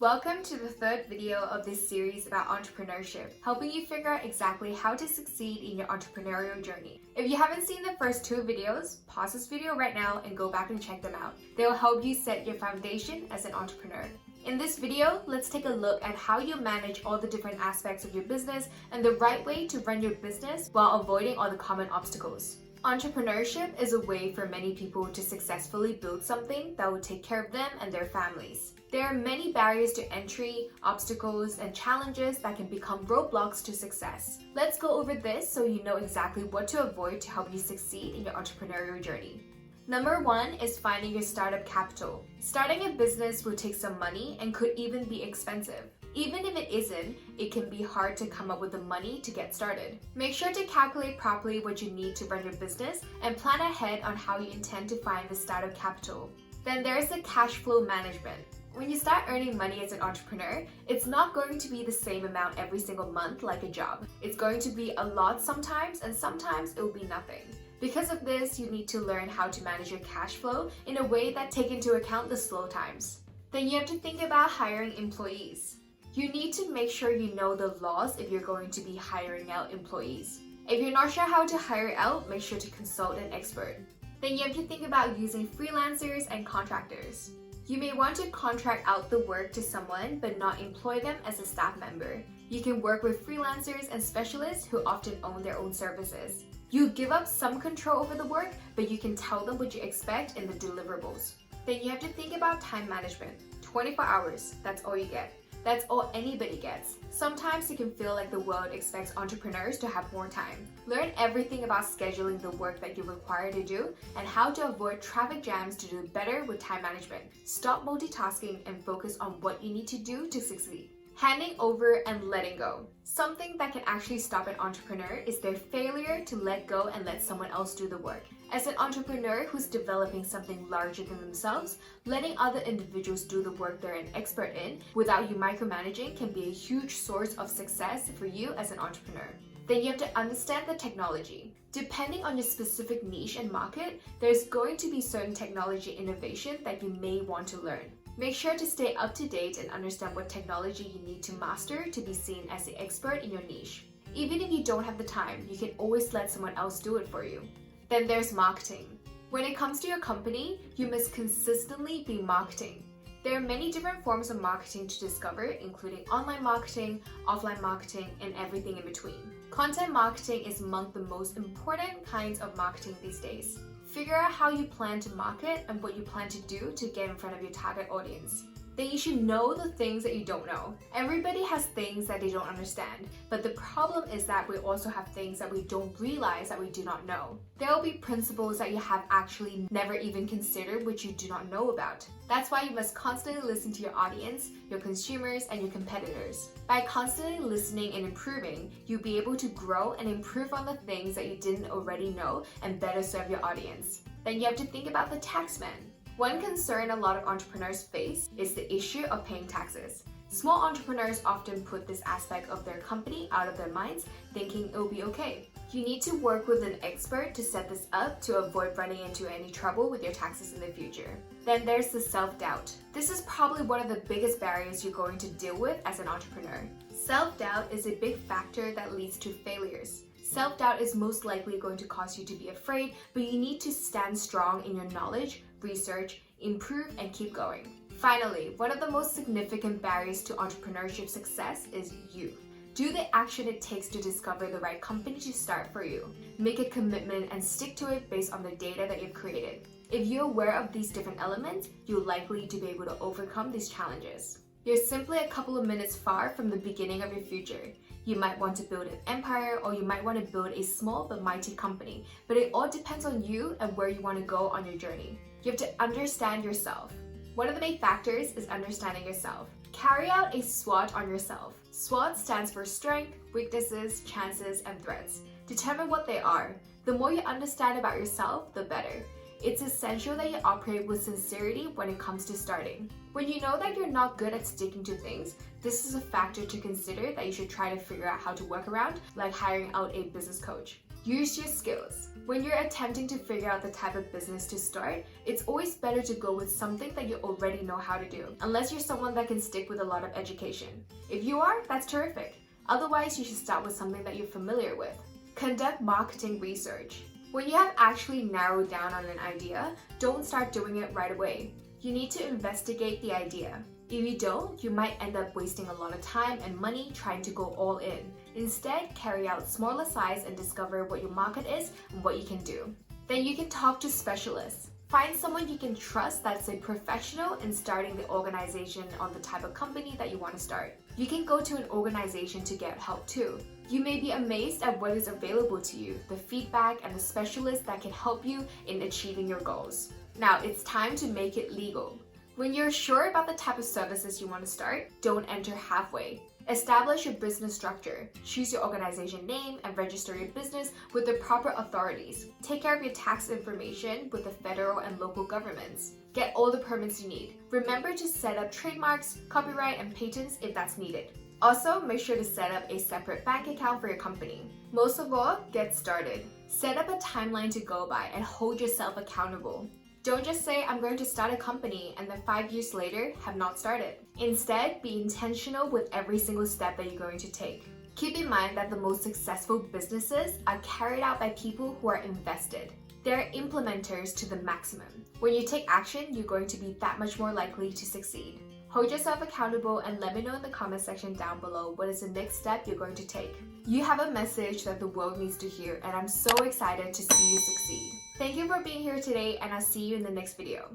Welcome to the third video of this series about entrepreneurship, helping you figure out exactly how to succeed in your entrepreneurial journey. If you haven't seen the first two videos, pause this video right now and go back and check them out. They will help you set your foundation as an entrepreneur. In this video, let's take a look at how you manage all the different aspects of your business and the right way to run your business while avoiding all the common obstacles. Entrepreneurship is a way for many people to successfully build something that will take care of them and their families. There are many barriers to entry, obstacles, and challenges that can become roadblocks to success. Let's go over this so you know exactly what to avoid to help you succeed in your entrepreneurial journey. Number one is finding your startup capital. Starting a business will take some money and could even be expensive. Even if it isn't, it can be hard to come up with the money to get started. Make sure to calculate properly what you need to run your business and plan ahead on how you intend to find the startup capital. Then there's the cash flow management. When you start earning money as an entrepreneur, it's not going to be the same amount every single month like a job. It's going to be a lot sometimes, and sometimes it will be nothing. Because of this, you need to learn how to manage your cash flow in a way that takes into account the slow times. Then you have to think about hiring employees. You need to make sure you know the laws if you're going to be hiring out employees. If you're not sure how to hire out, make sure to consult an expert. Then you have to think about using freelancers and contractors. You may want to contract out the work to someone but not employ them as a staff member. You can work with freelancers and specialists who often own their own services. You give up some control over the work, but you can tell them what you expect in the deliverables. Then you have to think about time management. 24 hours, that's all you get. That's all anybody gets. Sometimes it can feel like the world expects entrepreneurs to have more time. Learn everything about scheduling the work that you're required to do and how to avoid traffic jams to do better with time management. Stop multitasking and focus on what you need to do to succeed. Handing over and letting go. Something that can actually stop an entrepreneur is their failure to let go and let someone else do the work. As an entrepreneur who's developing something larger than themselves, letting other individuals do the work they're an expert in without you micromanaging can be a huge source of success for you as an entrepreneur. Then you have to understand the technology. Depending on your specific niche and market, there's going to be certain technology innovation that you may want to learn. Make sure to stay up to date and understand what technology you need to master to be seen as the expert in your niche. Even if you don't have the time, you can always let someone else do it for you. Then there's marketing. When it comes to your company, you must consistently be marketing. There are many different forms of marketing to discover, including online marketing, offline marketing, and everything in between. Content marketing is among the most important kinds of marketing these days. Figure out how you plan to market and what you plan to do to get in front of your target audience. Then you should know the things that you don't know. Everybody has things that they don't understand, but the problem is that we also have things that we don't realize that we do not know. There will be principles that you have actually never even considered which you do not know about. That's why you must constantly listen to your audience, your consumers, and your competitors. By constantly listening and improving, you'll be able to grow and improve on the things that you didn't already know and better serve your audience. Then you have to think about the tax man. One concern a lot of entrepreneurs face is the issue of paying taxes. Small entrepreneurs often put this aspect of their company out of their minds, thinking it'll be okay. You need to work with an expert to set this up to avoid running into any trouble with your taxes in the future. Then there's the self-doubt. This is probably one of the biggest barriers you're going to deal with as an entrepreneur. Self-doubt is a big factor that leads to failures. Self-doubt is most likely going to cause you to be afraid, but you need to stand strong in your knowledge, research, improve, and keep going. Finally, one of the most significant barriers to entrepreneurship success is you. Do the action it takes to discover the right company to start for you. Make a commitment and stick to it based on the data that you've created. If you're aware of these different elements, you're likely to be able to overcome these challenges. You're simply a couple of minutes far from the beginning of your future. You might want to build an empire, or you might want to build a small but mighty company, but it all depends on you and where you want to go on your journey. You have to understand yourself. One of the main factors is understanding yourself. Carry out a SWOT on yourself. SWOT stands for strength, weaknesses, chances, and threats. Determine what they are. The more you understand about yourself, the better. It's essential that you operate with sincerity when it comes to starting. When you know that you're not good at sticking to things, this is a factor to consider that you should try to figure out how to work around, like hiring out a business coach. Use your skills. When you're attempting to figure out the type of business to start, it's always better to go with something that you already know how to do, unless you're someone that can stick with a lot of education. If you are, that's terrific. Otherwise, you should start with something that you're familiar with. Conduct marketing research. When you have actually narrowed down on an idea, don't start doing it right away. You need to investigate the idea. If you don't, you might end up wasting a lot of time and money trying to go all in. Instead, carry out smaller size and discover what your market is and what you can do. Then you can talk to specialists. Find someone you can trust that's a professional in starting the organization on the type of company that you want to start. You can go to an organization to get help too. You may be amazed at what is available to you, the feedback and the specialists that can help you in achieving your goals. Now it's time to make it legal. When you're sure about the type of services you want to start, don't enter halfway. Establish your business structure. Choose your organization name and register your business with the proper authorities. Take care of your tax information with the federal and local governments. Get all the permits you need. Remember to set up trademarks, copyright, and patents if that's needed. Also, make sure to set up a separate bank account for your company. Most of all, get started. Set up a timeline to go by and hold yourself accountable. Don't just say, I'm going to start a company, and then 5 years later, have not started. Instead, be intentional with every single step that you're going to take. Keep in mind that the most successful businesses are carried out by people who are invested. They're implementers to the maximum. When you take action, you're going to be that much more likely to succeed. Hold yourself accountable and let me know in the comment section down below what is the next step you're going to take. You have a message that the world needs to hear, and I'm so excited to see you succeed. Thank you for being here today, and I'll see you in the next video.